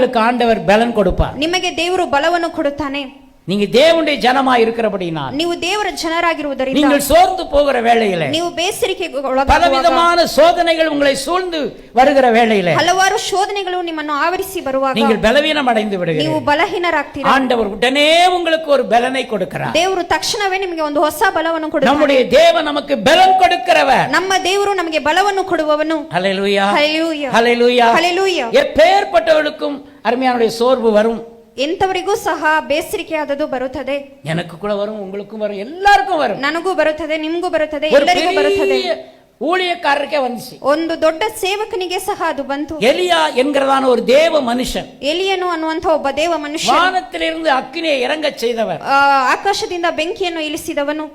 உங்களுக்கு ஆண்டவர் பலன் கொடுப்பார். ನಿಮಗೆ ದೇವರು ಬಲವನ್ನು ಕೊಡುತ್ತಾನೆ. நீங்க தேவனுடைய ஜனமா இருக்கிறபடினால், ನೀವು ದೇವರ ಜನರಾಗಿರುವುದರಿಂದ, நீங்கள் சோர்ந்து போகிற வேளையிலே, ನೀವು ಬೇಸರಿಕೆಗೆ பலவிதமான சோதனைகள் உங்களை சூழ்ந்து வருகிற வேளையிலே, ಹಲವಾರು ಶೋಧನೆಗಳು ನಿಮ್ಮನ್ನು ಆವರಿಸಿ ಬರುವಾಗ நீங்கள் பலவீனம் அடைந்து விடுகிறீர்கள். ನೀವು ಬಲಹೀನರಾಗ್ತೀರಾ. ஆண்டவர் உடனே உங்களுக்கு ஒரு பலனை கொடுக்கிறார். ದೇವರು ತಕ್ಷಣವೇ ನಿಮಗೆ ಒಂದು ಹೊಸ ಬಲವನ್ನು ಕೊಡುತ್ತಾನೆ. நம்முடைய தேவன் நமக்கு பலன் கொடுக்கிறவர். ನಮ್ಮ ದೇವರು ನಮಗೆ ಬಲವನ್ನು ಕೊಡುವವನು. ஹல்லேலூயா, ಹಲ್ಲೆಲೂಯಾ, ஹல்லேலூயா, ಹಲ್ಲೆಲೂಯಾ. எப்பேற்பட்டவர்களுக்கும் அருமையானுடைய சோர்வு வரும். ಎಂತವರಿಗೂ ಸಹ ಬೇಸರಿಕೆ ಆದದ್ದು ಬರುತ್ತದೆ. எனக்கு கூட வரும், உங்களுக்கும் வரும், எல்லாருக்கும் வரும். ನನಗೂ ಬರುತ್ತದೆ, ನಿಮಗೂ ಬರುತ್ತದೆ, ಎಲ್ಲರಿಗೂ ಬರುತ್ತದೆ. ஊழியக்காரருக்கே வந்துச்சு. ಒಂದು ದೊಡ್ಡ ಸೇವಕನಿಗೆ ಸಹ ಅದು ಬಂತು. எலியா என்கிறதான ஒரு தேவ மனுஷன், ಎಲಿಯನು ಅನ್ನುವಂತ ಒಬ್ಬ ದೇವ ಮನುಷ್ಯ, வானத்திலிருந்து அக்கினியை இறங்க செய்தவர், ಆಕಾಶದಿಂದ ಬೆಂಕಿಯನ್ನು ಇಳಿಸಿದವನು,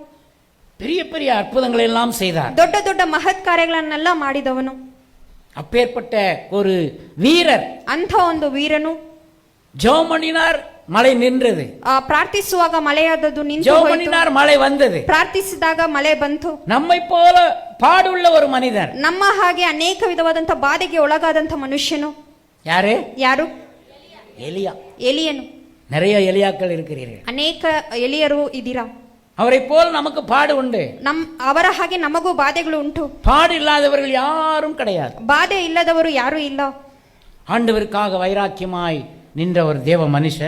பெரிய பெரிய அற்புதங்களை எல்லாம் செய்தார், ದೊಡ್ಡ ದೊಡ್ಡ ಮಹತ್ ಕಾರ್ಯಗಳನ್ನೆಲ್ಲ ಮಾಡಿದವನು. அப்பேற்பட்ட ஒரு வீரர், ಅಂಥ ಒಂದು ವೀರನು ஜெபம் பண்ணினார், மழை நின்றது. ಪ್ರಾರ್ಥಿಸುವಾಗ ಮಳೆಯಾದದ್ದು ನಿಂತು ஜெபம் ಹೋಯಿತು. பண்ணினார், மழை வந்தது. ಪ್ರಾರ್ಥಿಸಿದಾಗ ಮಳೆ ಬಂತು. நம்மை போல பாடுள்ள ஒரு மனிதர், ನಮ್ಮ ಹಾಗೆ ಅನೇಕ ವಿಧವಾದಂತ ಬಾಧೆಗೆ ಒಳಗಾದಂತ ಮನುಷ್ಯನು யாரு? ಯಾರು? எலியா. ಎಲಿಯನು. நிறைய எலியாக்கள் இருக்கிறீர்கள். ಅನೇಕ ಎಲಿಯರು ಇದ್ದೀರಾ. அவரை போல் நமக்கு பாடு உண்டு. ಅವರ ಹಾಗೆ ನಮಗೂ ಬಾಧೆಗಳು ಉಂಟು. பாடு இல்லாதவர்கள் யாரும் கிடையாது. ಬಾಧೆ ಇಲ್ಲದವರು ಯಾರು ಇಲ್ಲ. ஆண்டவருக்காக வைராக்கியமாய் நின்ற ஒரு தேவ மனுஷன்